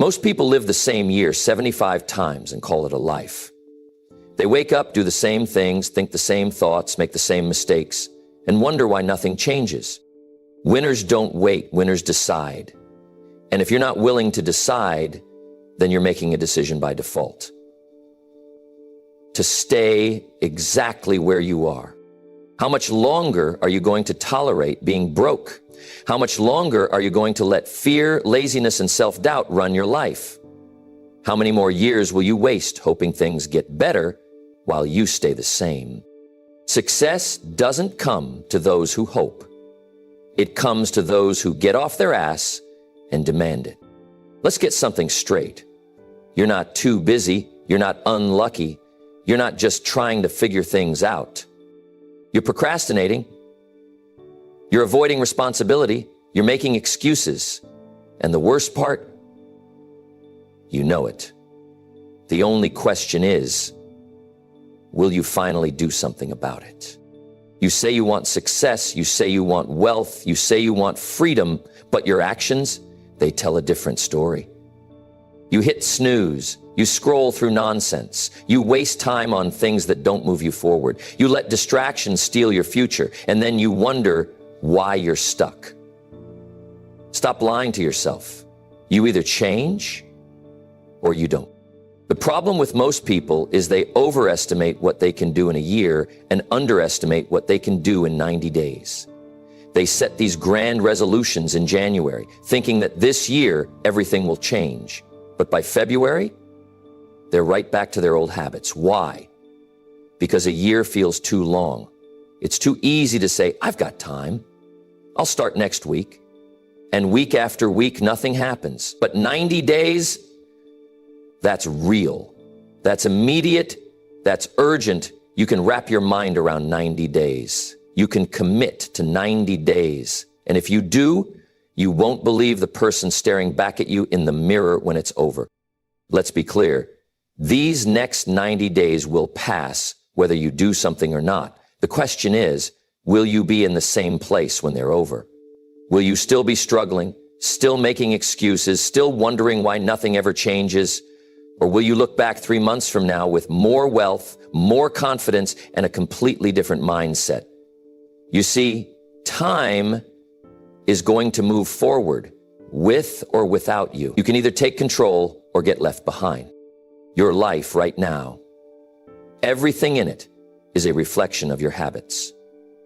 Most people live the same year 75 times and call it a life. They wake up, do the same things, think the same thoughts, make the same mistakes, and wonder why nothing changes. Winners don't wait, winners decide. And if you're not willing to decide, then you're making a decision by default. To stay exactly where you are. How much longer are you going to tolerate being broke? How much longer are you going to let fear, laziness, and self-doubt run your life? How many more years will you waste hoping things get better while you stay the same? Success doesn't come to those who hope. It comes to those who get off their ass and demand it. Let's get something straight. You're not too busy. You're not unlucky. You're not just trying to figure things out. You're procrastinating. You're avoiding responsibility. You're making excuses. And the worst part, you know it. The only question is, will you finally do something about it? You say you want success, you say you want wealth, you say you want freedom, but your actions, they tell a different story. You hit snooze, you scroll through nonsense, you waste time on things that don't move you forward, you let distractions steal your future, and then you wonder why you're stuck. Stop lying to yourself. You either change or you don't. The problem with most people is they overestimate what they can do in a year and underestimate what they can do in 90 days. They set these grand resolutions in January, thinking that this year everything will change. But by February, they're right back to their old habits. Why? Because a year feels too long. It's too easy to say, I've got time. I'll start next week. And week after week, nothing happens. But 90 days, that's real. That's immediate. That's urgent. You can wrap your mind around 90 days. You can commit to 90 days. And if you do, you won't believe the person staring back at you in the mirror when it's over. Let's be clear. These next 90 days will pass whether you do something or not. The question is, will you be in the same place when they're over? Will you still be struggling, still making excuses, still wondering why nothing ever changes? Or will you look back 3 months from now with more wealth, more confidence, and a completely different mindset? You see, time is going to move forward with or without you. You can either take control or get left behind. Your life right now, everything in it is a reflection of your habits.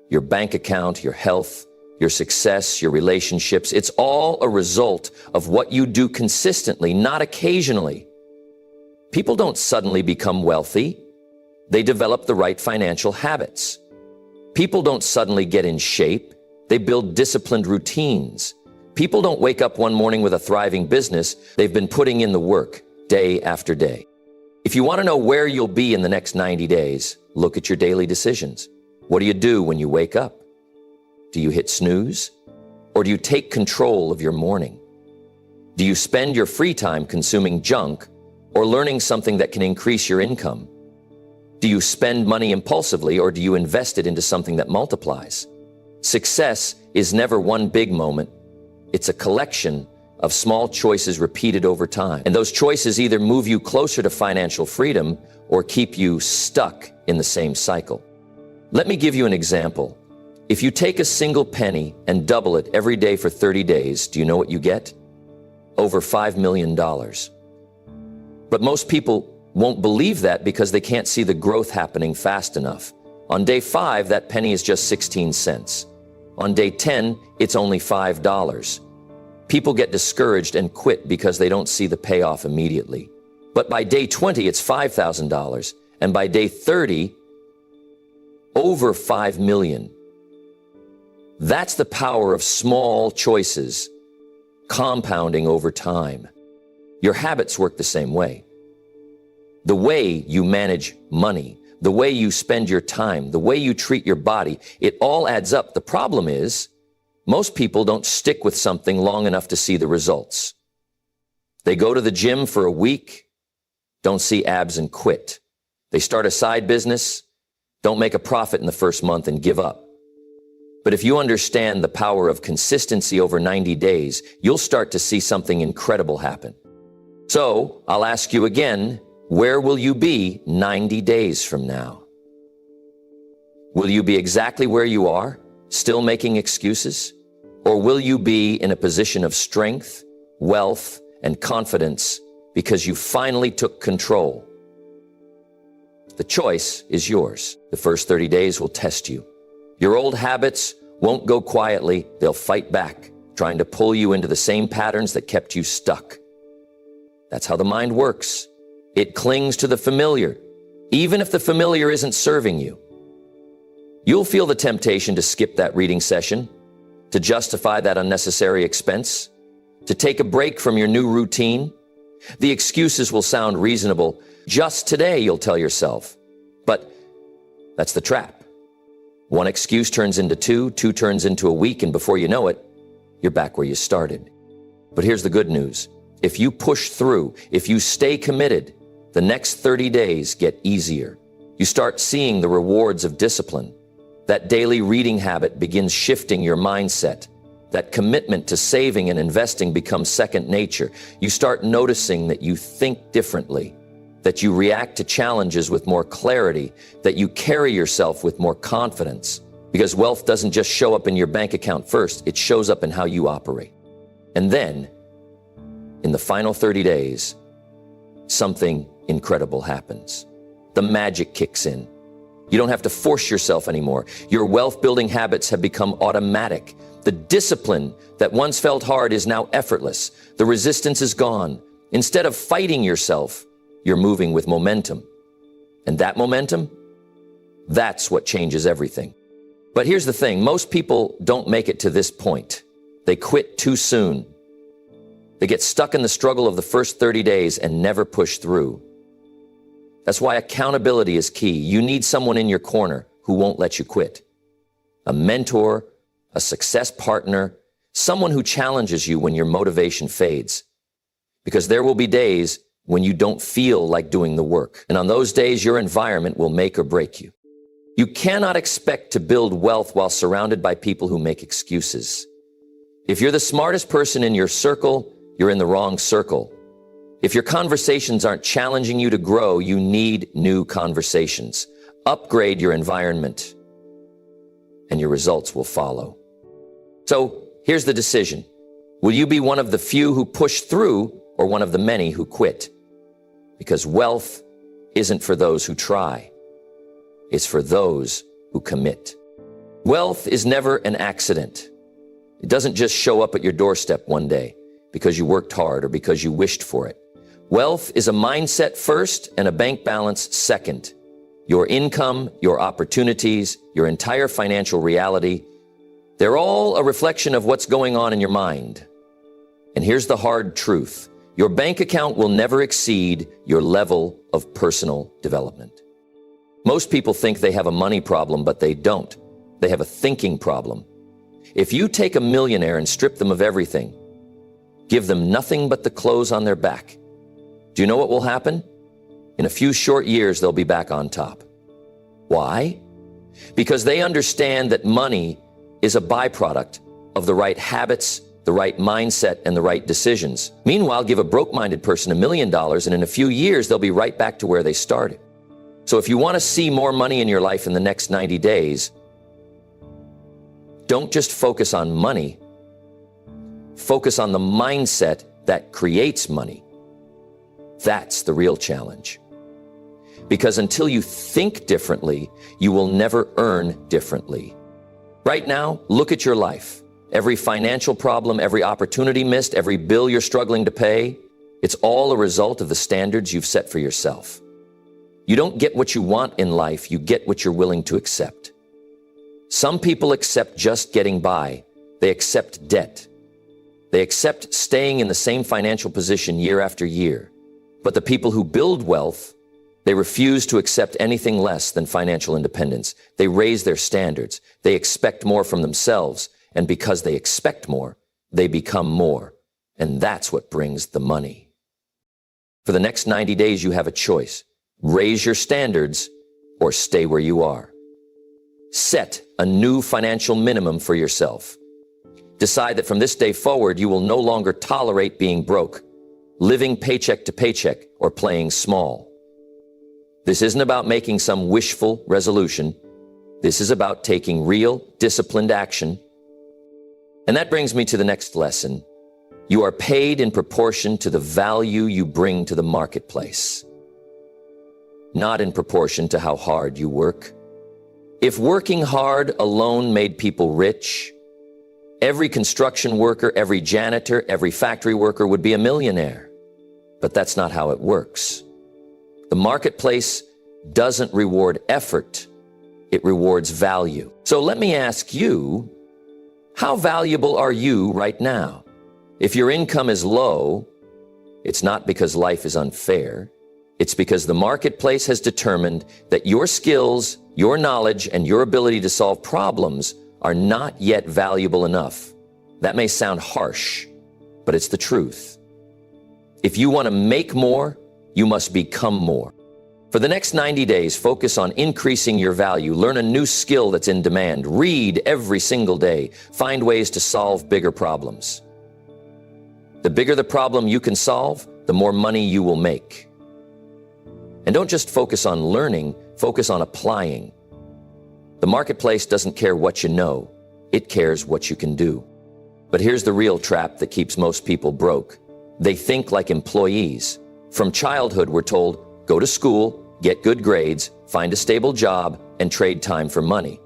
Your bank account, your health, your success, your relationships, it's all a result of what you do consistently, not occasionally. People don't suddenly become wealthy. They develop the right financial habits. People don't suddenly get in shape. They build disciplined routines. People don't wake up one morning with a thriving business. They've been putting in the work day after day. If you want to know where you'll be in the next 90 days, look at your daily decisions. What do you do when you wake up? Do you hit snooze? Or do you take control of your morning? Do you spend your free time consuming junk or learning something that can increase your income? Do you spend money impulsively or do you invest it into something that multiplies? Success is never one big moment. It's a collection of small choices repeated over time. And those choices either move you closer to financial freedom or keep you stuck in the same cycle. Let me give you an example. If you take a single penny and double it every day for 30 days, do you know what you get? Over $5 million. But most people won't believe that because they can't see the growth happening fast enough. On day 5, that penny is just 16 cents. On day 10, it's only $5. People get discouraged and quit because they don't see the payoff immediately. But by day 20, it's $5,000. And by day 30, over $5 million. That's the power of small choices compounding over time. Your habits work the same way. The way you manage money, the way you spend your time, the way you treat your body, it all adds up. The problem is, most people don't stick with something long enough to see the results. They go to the gym for a week, don't see abs and quit. They start a side business, don't make a profit in the first month and give up. But if you understand the power of consistency over 90 days, you'll start to see something incredible happen. So I'll ask you again, where will you be 90 days from now? Will you be exactly where you are, still making excuses? Or will you be in a position of strength, wealth, and confidence because you finally took control? The choice is yours. The first 30 days will test you. Your old habits won't go quietly. They'll fight back, trying to pull you into the same patterns that kept you stuck. That's how the mind works. It clings to the familiar, even if the familiar isn't serving you. You'll feel the temptation to skip that reading session, to justify that unnecessary expense, to take a break from your new routine. The excuses will sound reasonable. Just today, you'll tell yourself. But that's the trap. One excuse turns into two turns into a week, and before you know it, you're back where you started. But here's the good news. If you push through, if you stay committed, the next 30 days get easier. You start seeing the rewards of discipline. That daily reading habit begins shifting your mindset. That commitment to saving and investing becomes second nature. You start noticing that you think differently, that you react to challenges with more clarity, that you carry yourself with more confidence. Because wealth doesn't just show up in your bank account first, it shows up in how you operate. And then, in the final 30 days, something incredible happens. The magic kicks in. You don't have to force yourself anymore. Your wealth-building habits have become automatic. The discipline that once felt hard is now effortless. The resistance is gone. Instead of fighting yourself, you're moving with momentum. And that momentum, that's what changes everything. But here's the thing, most people don't make it to this point. They quit too soon. They get stuck in the struggle of the first 30 days and never push through. That's why accountability is key. You need someone in your corner who won't let you quit. A mentor, a success partner, someone who challenges you when your motivation fades. Because there will be days when you don't feel like doing the work. And on those days, your environment will make or break you. You cannot expect to build wealth while surrounded by people who make excuses. If you're the smartest person in your circle, you're in the wrong circle. If your conversations aren't challenging you to grow, you need new conversations. Upgrade your environment, and your results will follow. So here's the decision. Will you be one of the few who push through or one of the many who quit? Because wealth isn't for those who try. It's for those who commit. Wealth is never an accident. It doesn't just show up at your doorstep one day because you worked hard or because you wished for it. Wealth is a mindset first and a bank balance second. Your income, your opportunities, your entire financial reality, they're all a reflection of what's going on in your mind. And here's the hard truth. Your bank account will never exceed your level of personal development. Most people think they have a money problem, but they don't. They have a thinking problem. If you take a millionaire and strip them of everything, give them nothing but the clothes on their back, do you know what will happen? In a few short years, they'll be back on top. Why? Because they understand that money is a byproduct of the right habits, the right mindset, and the right decisions. Meanwhile, give a broke-minded person $1 million, and in a few years, they'll be right back to where they started. So if you want to see more money in your life in the next 90 days, don't just focus on money. Focus on the mindset that creates money. That's the real challenge. Because until you think differently, you will never earn differently. Right now, look at your life. Every financial problem, every opportunity missed, every bill you're struggling to pay, it's all a result of the standards you've set for yourself. You don't get what you want in life, you get what you're willing to accept. Some people accept just getting by. They accept debt. They accept staying in the same financial position year after year. But the people who build wealth, they refuse to accept anything less than financial independence. They raise their standards. They expect more from themselves. And because they expect more, they become more. And that's what brings the money. For the next 90 days, you have a choice. Raise your standards or stay where you are. Set a new financial minimum for yourself. Decide that from this day forward, you will no longer tolerate being broke. living paycheck to paycheck, or playing small. This isn't about making some wishful resolution. This is about taking real, disciplined action. And that brings me to the next lesson. You are paid in proportion to the value you bring to the marketplace, not in proportion to how hard you work. If working hard alone made people rich, every construction worker, every janitor, every factory worker would be a millionaire. But that's not how it works. The marketplace doesn't reward effort, it rewards value. So let me ask you, how valuable are you right now? If your income is low, it's not because life is unfair. It's because the marketplace has determined that your skills, your knowledge, and your ability to solve problems are not yet valuable enough. That may sound harsh, but it's the truth. If you want to make more, you must become more. For the next 90 days, focus on increasing your value. Learn a new skill that's in demand. Read every single day. Find ways to solve bigger problems. The bigger the problem you can solve, the more money you will make. And don't just focus on learning, focus on applying. The marketplace doesn't care what you know, it cares what you can do. But here's the real trap that keeps most people broke. They think like employees. From childhood, we're told, go to school, get good grades, find a stable job, and trade time for money.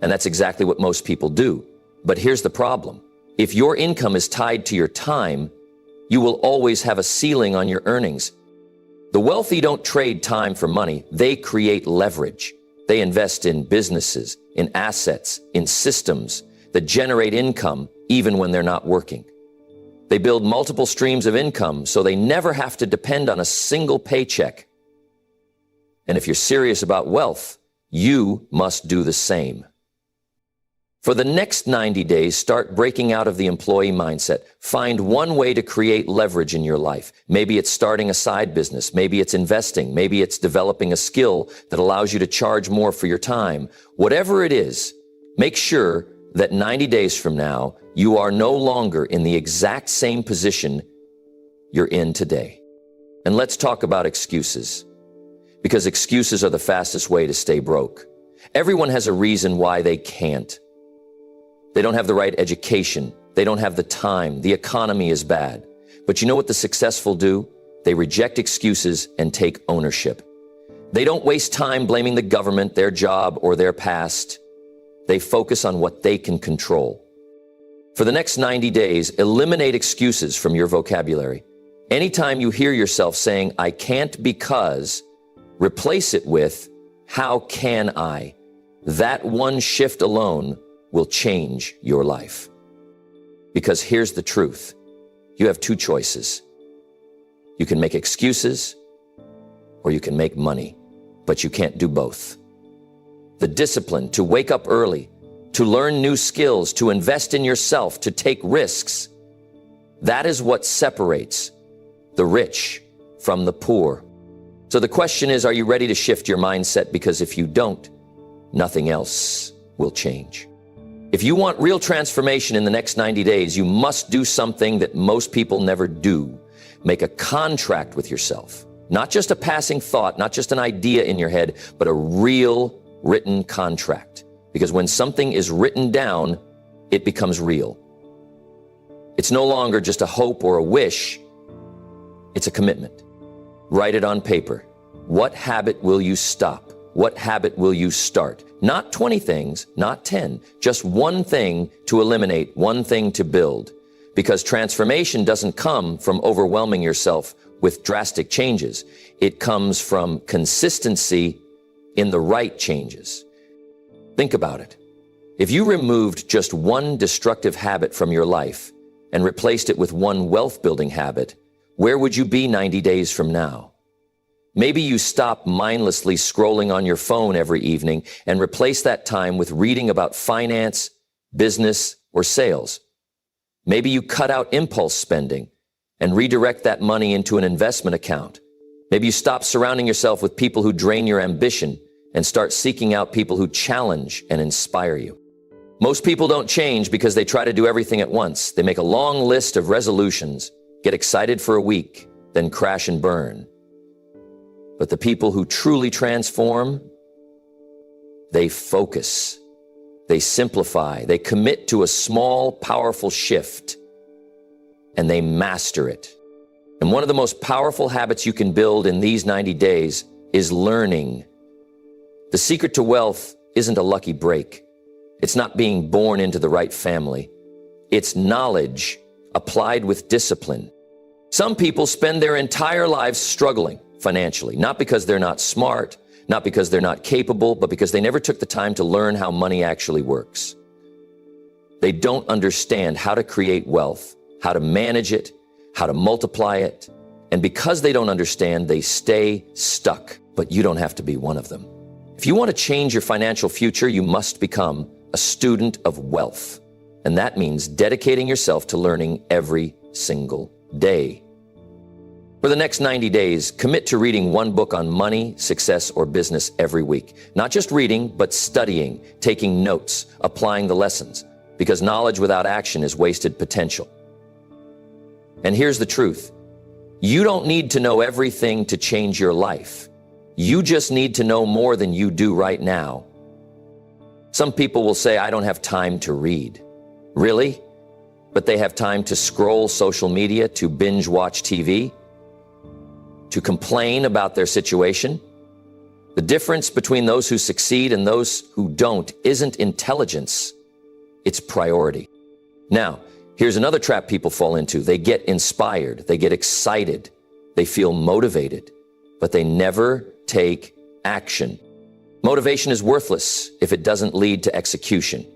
And that's exactly what most people do. But here's the problem. If your income is tied to your time, you will always have a ceiling on your earnings. The wealthy don't trade time for money, they create leverage. They invest in businesses, in assets, in systems that generate income even when they're not working. They build multiple streams of income so they never have to depend on a single paycheck. And if you're serious about wealth, you must do the same. For the next 90 days, start breaking out of the employee mindset. Find one way to create leverage in your life. Maybe it's starting a side business. Maybe it's investing. Maybe it's developing a skill that allows you to charge more for your time. Whatever it is, make sure that 90 days from now, you are no longer in the exact same position you're in today. And let's talk about excuses, because excuses are the fastest way to stay broke. Everyone has a reason why they can't. They don't have the right education. They don't have the time. The economy is bad. But you know what the successful do? They reject excuses and take ownership. They don't waste time blaming the government, their job, or their past. They focus on what they can control. For the next 90 days, eliminate excuses from your vocabulary. Anytime you hear yourself saying, I can't because, replace it with, how can I? That one shift alone will change your life. Because here's the truth. You have two choices. You can make excuses or you can make money, but you can't do both. The discipline to wake up early, to learn new skills, to invest in yourself, to take risks, that is what separates the rich from the poor. So the question is, are you ready to shift your mindset? Because if you don't, nothing else will change. If you want real transformation in the next 90 days, you must do something that most people never do. Make a contract with yourself. Not just a passing thought, not just an idea in your head, but a real written contract. Because when something is written down, it becomes real. It's no longer just a hope or a wish. It's a commitment. Write it on paper. What habit will you stop? What habit will you start? Not 20 things, not 10, just one thing to eliminate, one thing to build. Because transformation doesn't come from overwhelming yourself with drastic changes. It comes from consistency in the right changes. Think about it. If you removed just one destructive habit from your life and replaced it with one wealth-building habit, where would you be 90 days from now? Maybe you stop mindlessly scrolling on your phone every evening and replace that time with reading about finance, business, or sales. Maybe you cut out impulse spending and redirect that money into an investment account. Maybe you stop surrounding yourself with people who drain your ambition and start seeking out people who challenge and inspire you. Most people don't change because they try to do everything at once. They make a long list of resolutions, get excited for a week, then crash and burn. But the people who truly transform, they focus, they simplify, they commit to a small, powerful shift, and they master it. And one of the most powerful habits you can build in these 90 days is learning. The secret to wealth isn't a lucky break. It's not being born into the right family. It's knowledge applied with discipline. Some people spend their entire lives struggling financially, not because they're not smart, not because they're not capable, but because they never took the time to learn how money actually works. They don't understand how to create wealth, how to manage it, how to multiply it. And because they don't understand, they stay stuck. But you don't have to be one of them. If you want to change your financial future, you must become a student of wealth. And that means dedicating yourself to learning every single day. For the next 90 days, commit to reading one book on money, success, or business every week. Not just reading, but studying, taking notes, applying the lessons. Because knowledge without action is wasted potential. And here's the truth. You don't need to know everything to change your life. You just need to know more than you do right now. Some people will say, I don't have time to read. Really? But they have time to scroll social media, to binge watch TV, to complain about their situation. The difference between those who succeed and those who don't isn't intelligence, it's priority. Now, here's another trap people fall into. They get inspired, they get excited, they feel motivated, but they never take action. Motivation is worthless if it doesn't lead to execution.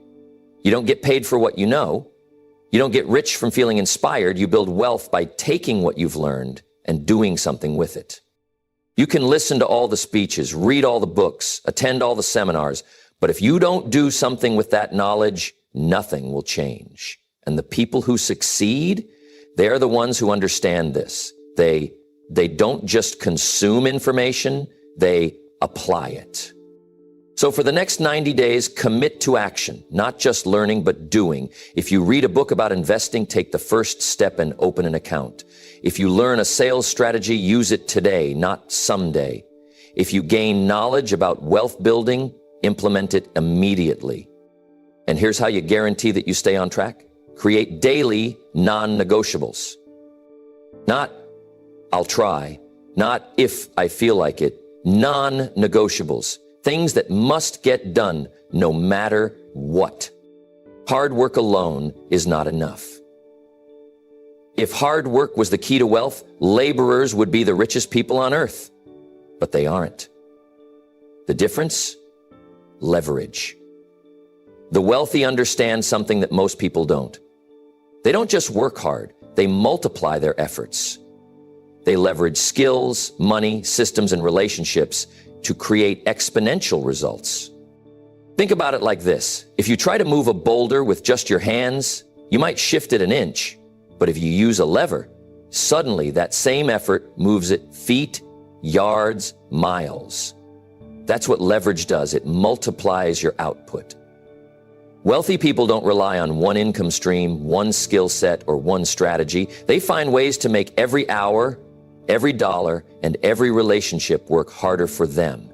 You don't get paid for what you know. You don't get rich from feeling inspired. You build wealth by taking what you've learned and doing something with it. You can listen to all the speeches, read all the books, attend all the seminars, but if you don't do something with that knowledge, nothing will change. And the people who succeed, they're the ones who understand this. They don't just consume information, they apply it. So for the next 90 days, commit to action, not just learning, but doing. If you read a book about investing, take the first step and open an account. If you learn a sales strategy, use it today, not someday. If you gain knowledge about wealth building, implement it immediately. And here's how you guarantee that you stay on track. Create daily non-negotiables. Not, I'll try. Not if I feel like it. Non-negotiables. Things that must get done no matter what. Hard work alone is not enough. If hard work was the key to wealth, laborers would be the richest people on earth. But they aren't. The difference? Leverage. The wealthy understand something that most people don't. They don't just work hard, they multiply their efforts. They leverage skills, money, systems, and relationships to create exponential results. Think about it like this. If you try to move a boulder with just your hands, you might shift it an inch. But if you use a lever, suddenly that same effort moves it feet, yards, miles. That's what leverage does. It multiplies your output. Wealthy people don't rely on one income stream, one skill set, or one strategy. They find ways to make every hour, every dollar, and every relationship work harder for them.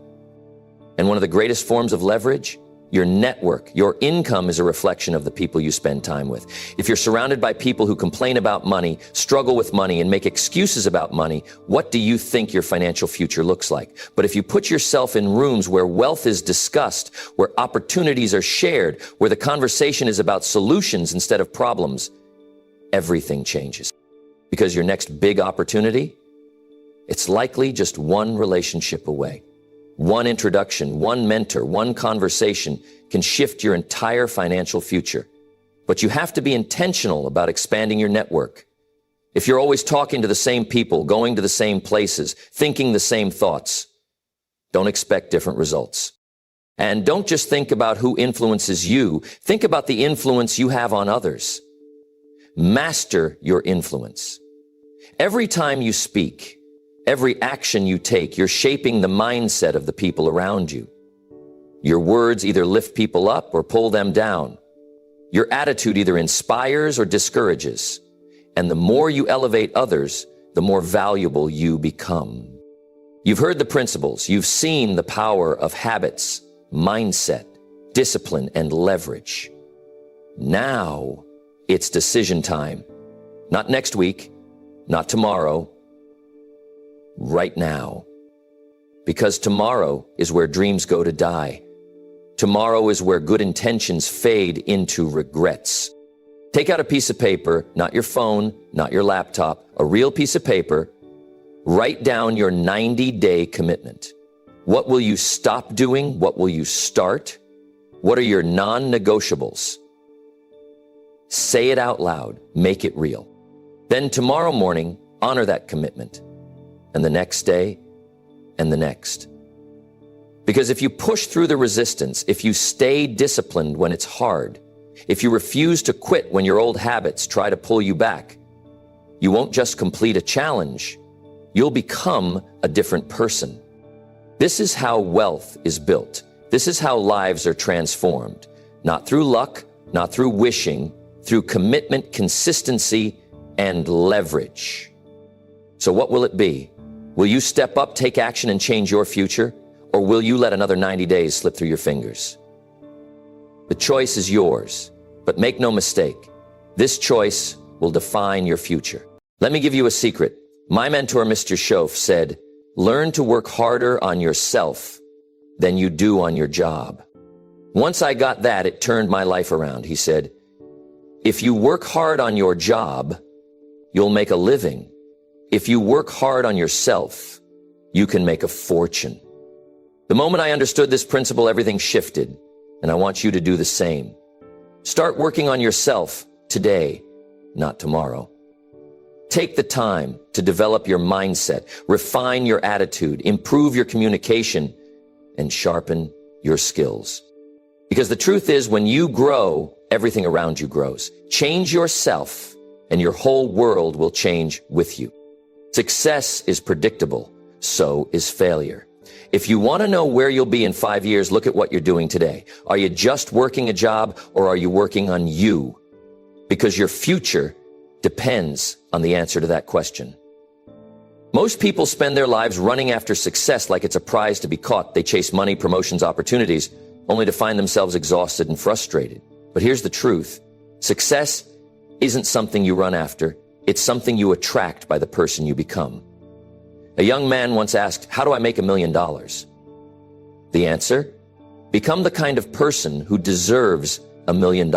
And one of the greatest forms of leverage? Your network. Your income is a reflection of the people you spend time with. If you're surrounded by people who complain about money, struggle with money, and make excuses about money, what do you think your financial future looks like? But if you put yourself in rooms where wealth is discussed, where opportunities are shared, where the conversation is about solutions instead of problems, everything changes. Because your next big opportunity, it's likely just one relationship away. One introduction, one mentor, one conversation can shift your entire financial future. But you have to be intentional about expanding your network. If you're always talking to the same people, going to the same places, thinking the same thoughts, don't expect different results. And don't just think about who influences you. Think about the influence you have on others. Master your influence. Every time you speak, every action you take, you're shaping the mindset of the people around you. Your words either lift people up or pull them down. Your attitude either inspires or discourages. And the more you elevate others, the more valuable you become. You've heard the principles. You've seen the power of habits, mindset, discipline, and leverage. Now it's decision time. Not next week, not tomorrow, right now. Because tomorrow is where dreams go to die. Tomorrow is where good intentions fade into regrets. Take out a piece of paper, not your phone, not your laptop, a real piece of paper. Write down your 90-day commitment. What will you stop doing? What will you start? What are your non-negotiables? Say it out loud. Make it real. Then tomorrow morning, honor that commitment. And the next day, and the next. Because if you push through the resistance, if you stay disciplined when it's hard, if you refuse to quit when your old habits try to pull you back, you won't just complete a challenge, you'll become a different person. This is how wealth is built. This is how lives are transformed. Not through luck, not through wishing, through commitment, consistency, and leverage. So what will it be? Will you step up, take action, and change your future? Or will you let another 90 days slip through your fingers? The choice is yours, but make no mistake, this choice will define your future. Let me give you a secret. My mentor, Mr. Schoaf, said, learn to work harder on yourself than you do on your job. Once I got that, it turned my life around. He said, if you work hard on your job, you'll make a living. If you work hard on yourself, you can make a fortune. The moment I understood this principle, everything shifted, and I want you to do the same. Start working on yourself today, not tomorrow. Take the time to develop your mindset, refine your attitude, improve your communication, and sharpen your skills. Because the truth is, when you grow, everything around you grows. Change yourself, and your whole world will change with you. Success is predictable, so is failure. If you want to know where you'll be in 5 years, look at what you're doing today. Are you just working a job, or are you working on you? Because your future depends on the answer to that question. Most people spend their lives running after success like it's a prize to be caught. They chase money, promotions, opportunities, only to find themselves exhausted and frustrated. But here's the truth. Success isn't something you run after. It's something you attract by the person you become. A young man once asked, how do I make $1 million? The answer? Become the kind of person who deserves $1 million.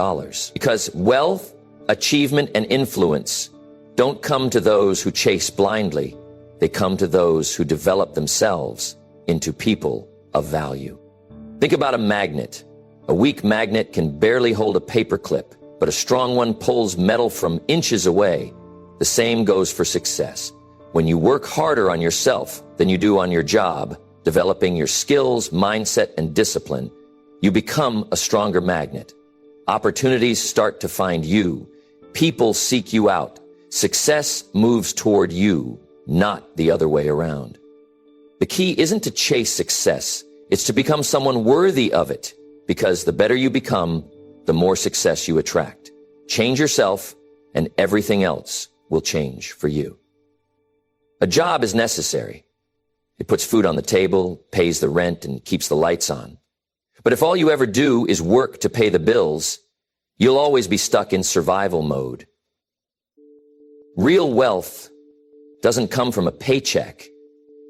Because wealth, achievement, and influence don't come to those who chase blindly. They come to those who develop themselves into people of value. Think about a magnet. A weak magnet can barely hold a paper clip, but a strong one pulls metal from inches away. The same goes for success. When you work harder on yourself than you do on your job, developing your skills, mindset, and discipline, you become a stronger magnet. Opportunities start to find you. People seek you out. Success moves toward you, not the other way around. The key isn't to chase success. It's to become someone worthy of it, because the better you become, the more success you attract. Change yourself, and everything else will change for you. A job is necessary. It puts food on the table, pays the rent, and keeps the lights on. But if all you ever do is work to pay the bills, you'll always be stuck in survival mode. Real wealth doesn't come from a paycheck.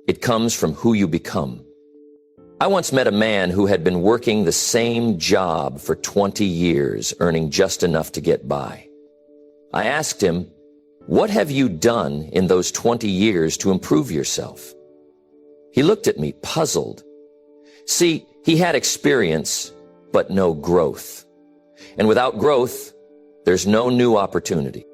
It comes from who you become. I once met a man who had been working the same job for 20 years, earning just enough to get by. I asked him, what have you done in those 20 years to improve yourself? He looked at me, puzzled. See, he had experience, but no growth. And without growth, there's no new opportunity.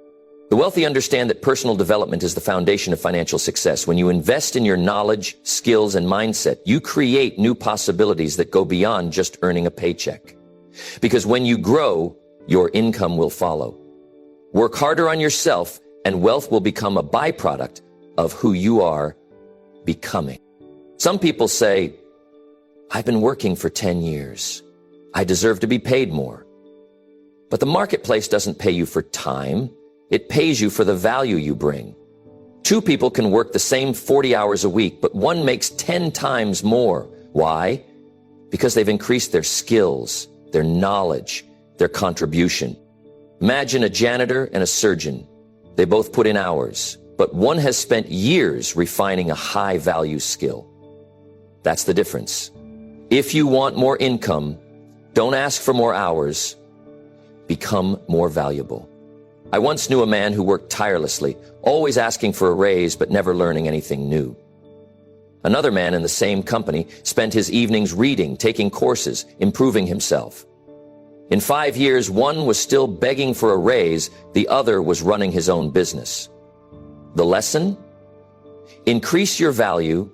The wealthy understand that personal development is the foundation of financial success. When you invest in your knowledge, skills, and mindset, you create new possibilities that go beyond just earning a paycheck. Because when you grow, your income will follow. Work harder on yourself, and wealth will become a byproduct of who you are becoming. Some people say, I've been working for 10 years. I deserve to be paid more. But the marketplace doesn't pay you for time. It pays you for the value you bring. Two people can work the same 40 hours a week, but one makes 10 times more. Why? Because they've increased their skills, their knowledge, their contribution. Imagine a janitor and a surgeon. They both put in hours, but one has spent years refining a high-value skill. That's the difference. If you want more income, don't ask for more hours. Become more valuable. I once knew a man who worked tirelessly, always asking for a raise but never learning anything new. Another man in the same company spent his evenings reading, taking courses, improving himself. In 5 years, one was still begging for a raise, the other was running his own business. The lesson? Increase your value,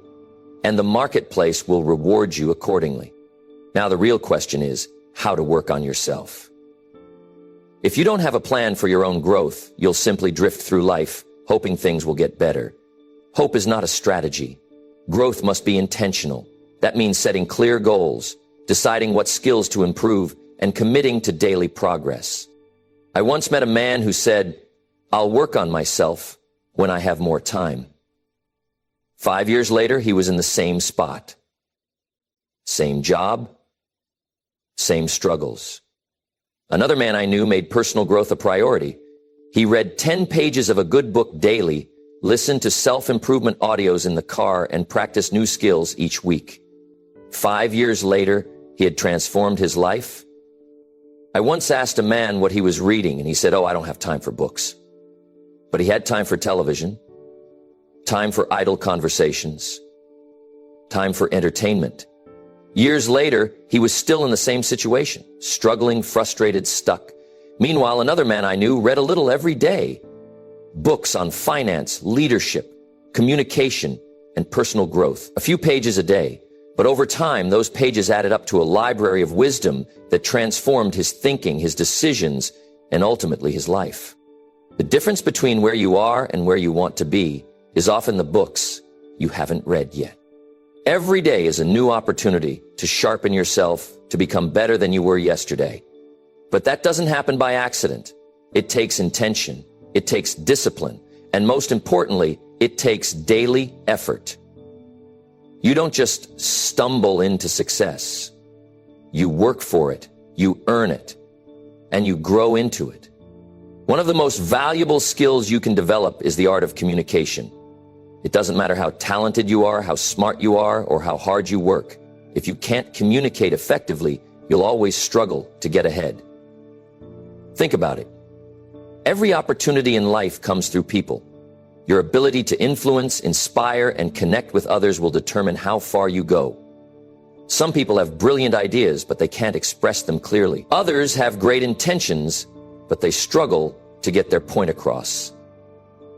and the marketplace will reward you accordingly. Now the real question is how to work on yourself. If you don't have a plan for your own growth, you'll simply drift through life, hoping things will get better. Hope is not a strategy. Growth must be intentional. That means setting clear goals, deciding what skills to improve, and committing to daily progress. I once met a man who said, "I'll work on myself when I have more time." 5 years later, he was in the same spot. Same job, same struggles. Another man I knew made personal growth a priority. He read 10 pages of a good book daily, listened to self-improvement audios in the car, and practiced new skills each week. 5 years later, he had transformed his life. I once asked a man what he was reading, and he said, "Oh, I don't have time for books." But he had time for television, time for idle conversations, time for entertainment. Years later, he was still in the same situation, struggling, frustrated, stuck. Meanwhile, another man I knew read a little every day. Books on finance, leadership, communication, and personal growth. A few pages a day. But over time, those pages added up to a library of wisdom that transformed his thinking, his decisions, and ultimately his life. The difference between where you are and where you want to be is often the books you haven't read yet. Every day is a new opportunity to sharpen yourself, to become better than you were yesterday. But that doesn't happen by accident. It takes intention, it takes discipline, and most importantly, it takes daily effort. You don't just stumble into success. You work for it, you earn it, and you grow into it. One of the most valuable skills you can develop is the art of communication. It doesn't matter how talented you are, how smart you are, or how hard you work. If you can't communicate effectively, you'll always struggle to get ahead. Think about it. Every opportunity in life comes through people. Your ability to influence, inspire, and connect with others will determine how far you go. Some people have brilliant ideas, but they can't express them clearly. Others have great intentions, but they struggle to get their point across.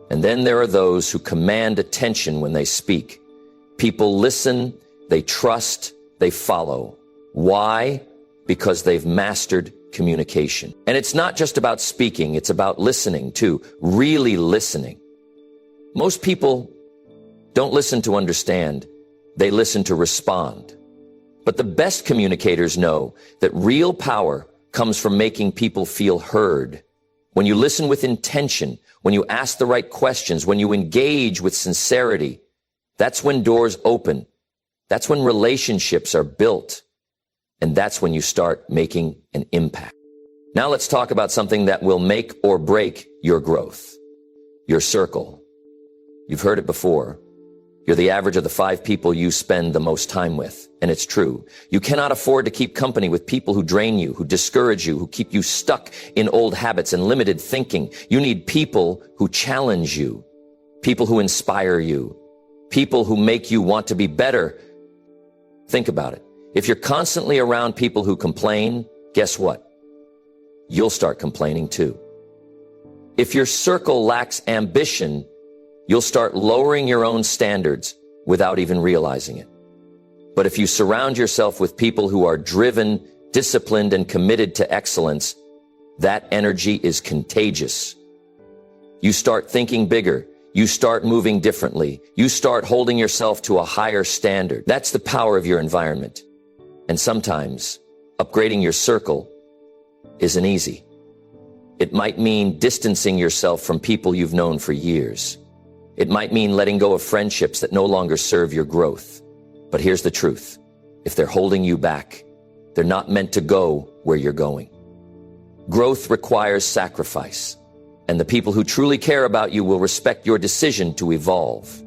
And then there are those who command attention when they speak. People listen, they trust, they follow. Why? Because they've mastered communication. And it's not just about speaking, it's about listening too, really listening. Most people don't listen to understand, they listen to respond. But the best communicators know that real power comes from making people feel heard. When you listen with intention, when you ask the right questions, when you engage with sincerity, that's when doors open. That's when relationships are built. And that's when you start making an impact. Now let's talk about something that will make or break your growth. Your circle. You've heard it before. You're the average of the 5 people you spend the most time with. And it's true. You cannot afford to keep company with people who drain you, who discourage you, who keep you stuck in old habits and limited thinking. You need people who challenge you, people who inspire you, people who make you want to be better. Think about it. If you're constantly around people who complain, guess what? You'll start complaining too. If your circle lacks ambition, you'll start lowering your own standards without even realizing it. But if you surround yourself with people who are driven, disciplined, and committed to excellence, that energy is contagious. You start thinking bigger. You start moving differently. You start holding yourself to a higher standard. That's the power of your environment. And sometimes upgrading your circle isn't easy. It might mean distancing yourself from people you've known for years. It might mean letting go of friendships that no longer serve your growth. But here's the truth. If they're holding you back, they're not meant to go where you're going. Growth requires sacrifice, and the people who truly care about you will respect your decision to evolve.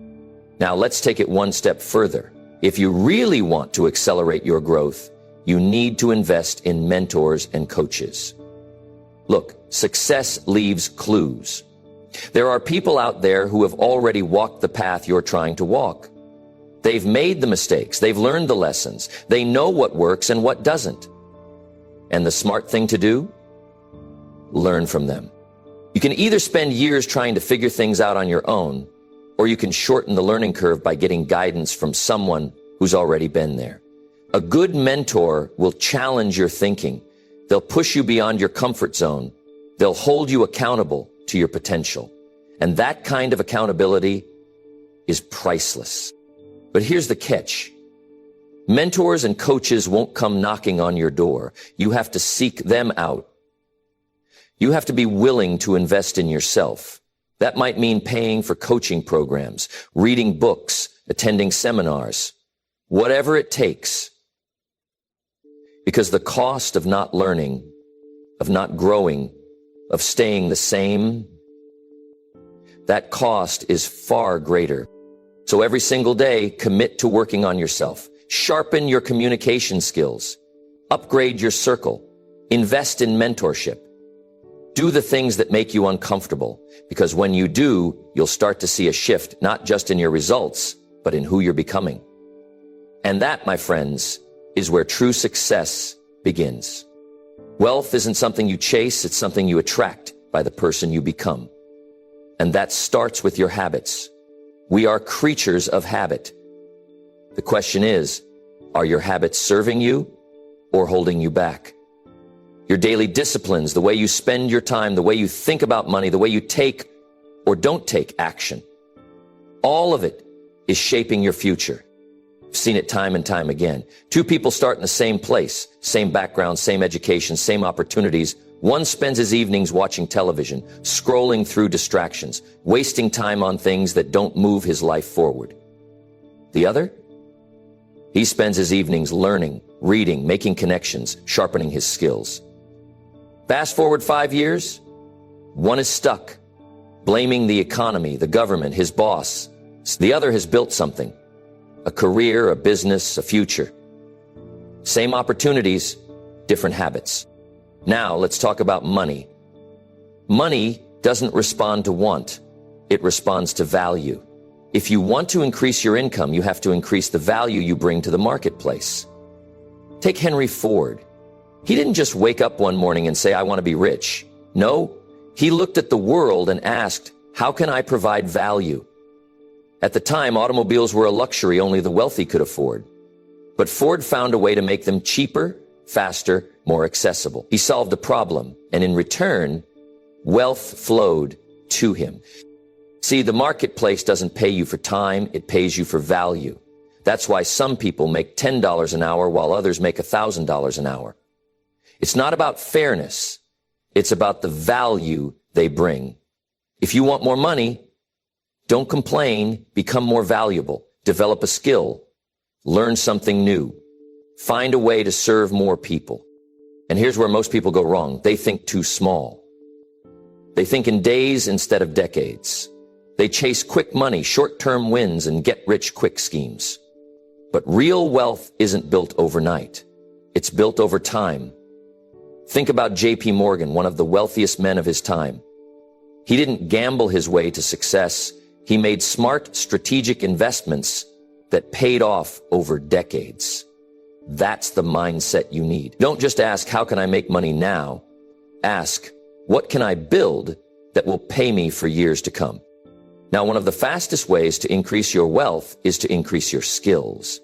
Now let's take it one step further. If you really want to accelerate your growth, you need to invest in mentors and coaches. Look, success leaves clues. There are people out there who have already walked the path you're trying to walk. They've made the mistakes, they've learned the lessons, they know what works and what doesn't. And the smart thing to do? Learn from them. You can either spend years trying to figure things out on your own, or you can shorten the learning curve by getting guidance from someone who's already been there. A good mentor will challenge your thinking. They'll push you beyond your comfort zone. They'll hold you accountable to your potential. And that kind of accountability is priceless. But here's the catch. Mentors and coaches won't come knocking on your door. You have to seek them out. You have to be willing to invest in yourself. That might mean paying for coaching programs, reading books, attending seminars, whatever it takes. Because the cost of not learning, of not growing, of staying the same, that cost is far greater. So every single day, commit to working on yourself. Sharpen your communication skills. Upgrade your circle. Invest in mentorship. Do the things that make you uncomfortable, because when you do, you'll start to see a shift, not just in your results, but in who you're becoming. And that, my friends, is where true success begins. Wealth isn't something you chase, it's something you attract by the person you become. And that starts with your habits. We are creatures of habit. The question is, are your habits serving you or holding you back? Your daily disciplines, the way you spend your time, the way you think about money, the way you take or don't take action. All of it is shaping your future. I've seen it time and time again. Two people start in the same place, same background, same education, same opportunities. One spends his evenings watching television, scrolling through distractions, wasting time on things that don't move his life forward. The other? He spends his evenings learning, reading, making connections, sharpening his skills. Fast forward 5 years, one is stuck, blaming the economy, the government, his boss. The other has built something, a career, a business, a future. Same opportunities, different habits. Now let's talk about money. Money doesn't respond to want, it responds to value. If you want to increase your income, you have to increase the value you bring to the marketplace. Take Henry Ford. He didn't just wake up one morning and say, I want to be rich. No, he looked at the world and asked, how can I provide value? At the time, automobiles were a luxury only the wealthy could afford. But Ford found a way to make them cheaper, faster, more accessible. He solved a problem, and in return, wealth flowed to him. See, the marketplace doesn't pay you for time, it pays you for value. That's why some people make $10 an hour while others make $1,000 an hour. It's not about fairness. It's about the value they bring. If you want more money, don't complain, become more valuable, develop a skill, learn something new, find a way to serve more people. And here's where most people go wrong. They think too small. They think in days instead of decades. They chase quick money, short-term wins, and get-rich-quick schemes. But real wealth isn't built overnight. It's built over time. Think about J.P. Morgan, one of the wealthiest men of his time. He didn't gamble his way to success. He made smart, strategic investments that paid off over decades. That's the mindset you need. Don't just ask, how can I make money now? Ask, what can I build that will pay me for years to come? Now, one of the fastest ways to increase your wealth is to increase your skills.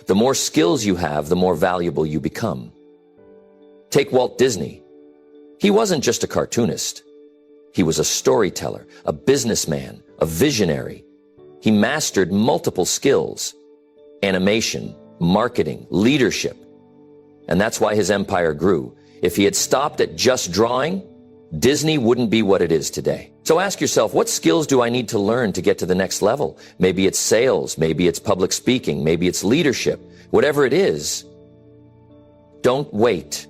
The more skills you have, the more valuable you become. Take Walt Disney. He wasn't just a cartoonist. He was a storyteller, a businessman, a visionary. He mastered multiple skills: animation, marketing, leadership. And that's why his empire grew. If he had stopped at just drawing, Disney wouldn't be what it is today. So ask yourself, what skills do I need to learn to get to the next level? Maybe it's sales, maybe it's public speaking, maybe it's leadership. Whatever it is, don't wait.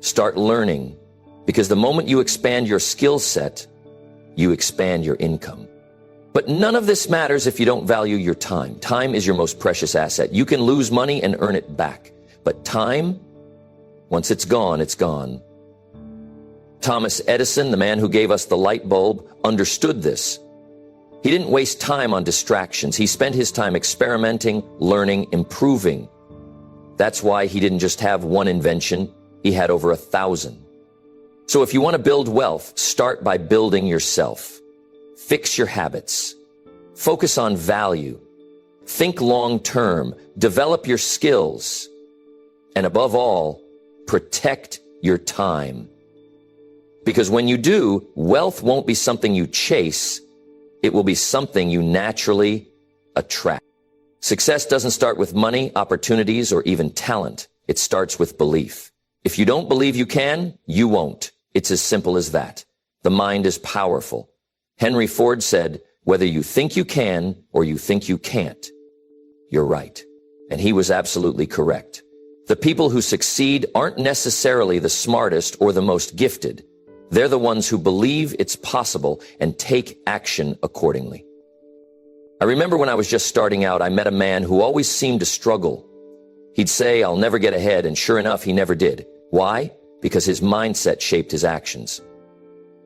Start learning, because the moment you expand your skill set, you expand your income. But none of this matters if you don't value your time. Time is your most precious asset. You can lose money and earn it back. But time, once it's gone, it's gone. Thomas Edison, the man who gave us the light bulb, understood this. He didn't waste time on distractions. He spent his time experimenting, learning, improving. That's why he didn't just have one invention. He had over 1,000. So if you want to build wealth, start by building yourself. Fix your habits. Focus on value. Think long-term. Develop your skills. And above all, protect your time. Because when you do, wealth won't be something you chase. It will be something you naturally attract. Success doesn't start with money, opportunities, or even talent. It starts with belief. If you don't believe you can, you won't. It's as simple as that. The mind is powerful. Henry Ford said, whether you think you can or you think you can't, you're right. And he was absolutely correct. The people who succeed aren't necessarily the smartest or the most gifted. They're the ones who believe it's possible and take action accordingly. I remember when I was just starting out, I met a man who always seemed to struggle. He'd say, I'll never get ahead, and sure enough, he never did. Why? Because his mindset shaped his actions.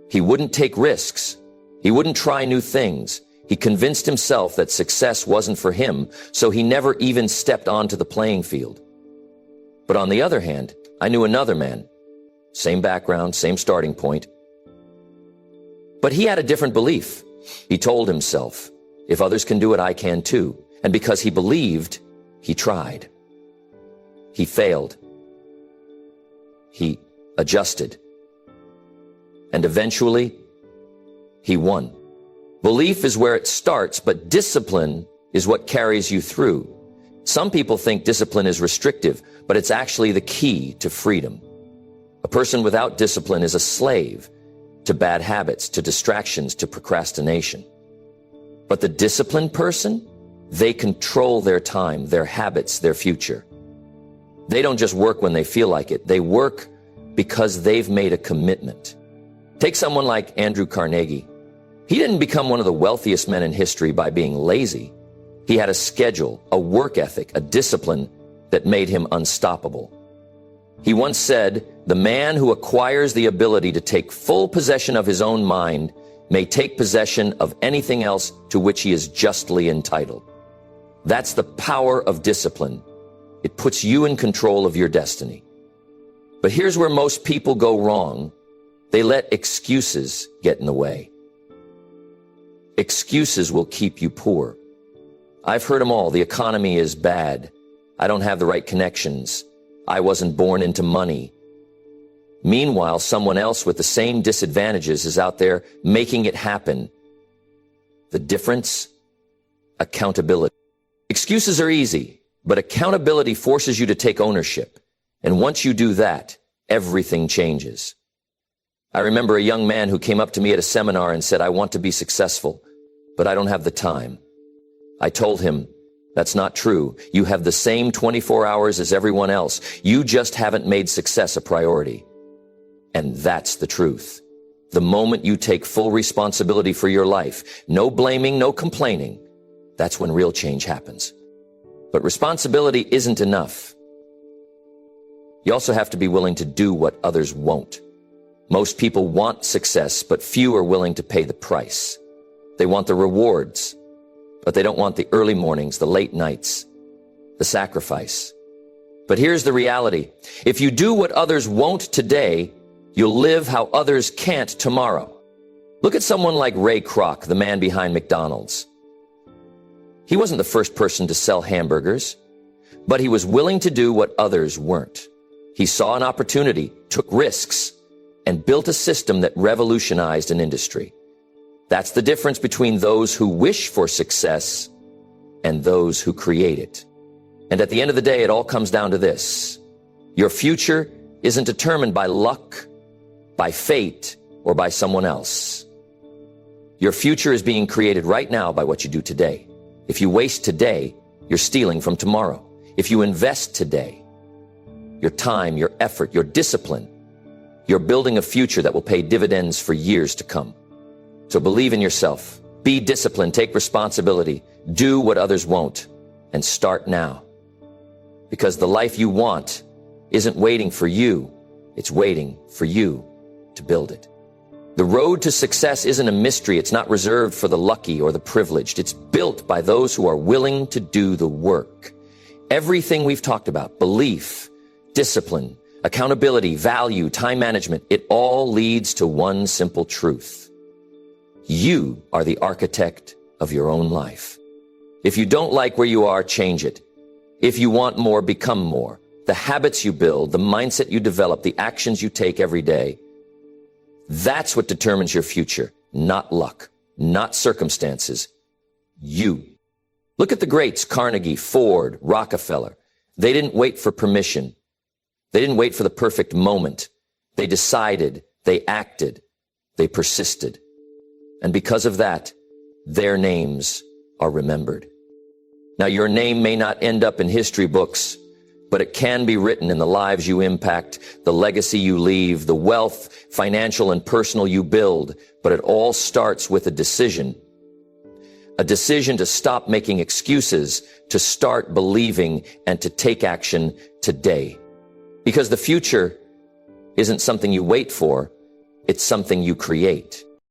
He wouldn't take risks. He wouldn't try new things. He convinced himself that success wasn't for him, so he never even stepped onto the playing field. But on the other hand, I knew another man. Same background, same starting point. But he had a different belief. He told himself, if others can do it, I can too. And because he believed, he tried. He failed. He adjusted. And eventually, he won. Belief is where it starts, but discipline is what carries you through. Some people think discipline is restrictive, but it's actually the key to freedom. A person without discipline is a slave to bad habits, to distractions, to procrastination. But the disciplined person, they control their time, their habits, their future. They don't just work when they feel like it. They work because they've made a commitment. Take someone like Andrew Carnegie. He didn't become one of the wealthiest men in history by being lazy. He had a schedule, a work ethic, a discipline that made him unstoppable. He once said, the man who acquires the ability to take full possession of his own mind may take possession of anything else to which he is justly entitled. That's the power of discipline. It puts you in control of your destiny. But here's where most people go wrong. They let excuses get in the way. Excuses will keep you poor. I've heard them all. The economy is bad. I don't have the right connections. I wasn't born into money. Meanwhile, someone else with the same disadvantages is out there making it happen. The difference? Accountability. Excuses are easy, but accountability forces you to take ownership. And once you do that, everything changes. I remember a young man who came up to me at a seminar and said, I want to be successful, but I don't have the time. I told him, that's not true. You have the same 24 hours as everyone else. You just haven't made success a priority. And that's the truth. The moment you take full responsibility for your life, no blaming, no complaining, that's when real change happens. But responsibility isn't enough. You also have to be willing to do what others won't. Most people want success, but few are willing to pay the price. They want the rewards, but they don't want the early mornings, the late nights, the sacrifice. But here's the reality. If you do what others won't today, you'll live how others can't tomorrow. Look at someone like Ray Kroc, the man behind McDonald's. He wasn't the first person to sell hamburgers, but he was willing to do what others weren't. He saw an opportunity, took risks, and built a system that revolutionized an industry. That's the difference between those who wish for success and those who create it. And at the end of the day, it all comes down to this. Your future isn't determined by luck, by fate, or by someone else. Your future is being created right now by what you do today. If you waste today, you're stealing from tomorrow. If you invest today, your time, your effort, your discipline, you're building a future that will pay dividends for years to come. So believe in yourself. Be disciplined, take responsibility, do what others won't, and start now. Because the life you want isn't waiting for you, it's waiting for you to build it. The road to success isn't a mystery. It's not reserved for the lucky or the privileged. It's built by those who are willing to do the work. Everything we've talked about, belief, discipline, accountability, value, time management, it all leads to one simple truth. You are the architect of your own life. If you don't like where you are, change it. If you want more, become more. The habits you build, the mindset you develop, the actions you take every day, that's what determines your future, not luck, not circumstances. You. Look at the greats, Carnegie, Ford, Rockefeller. They didn't wait for permission. They didn't wait for the perfect moment. They decided, they acted, they persisted. And because of that, their names are remembered. Now, your name may not end up in history books, but it can be written in the lives you impact, the legacy you leave, the wealth, financial and personal you build. But it all starts with a decision to stop making excuses, to start believing, and to take action today. Because the future isn't something you wait for, it's something you create.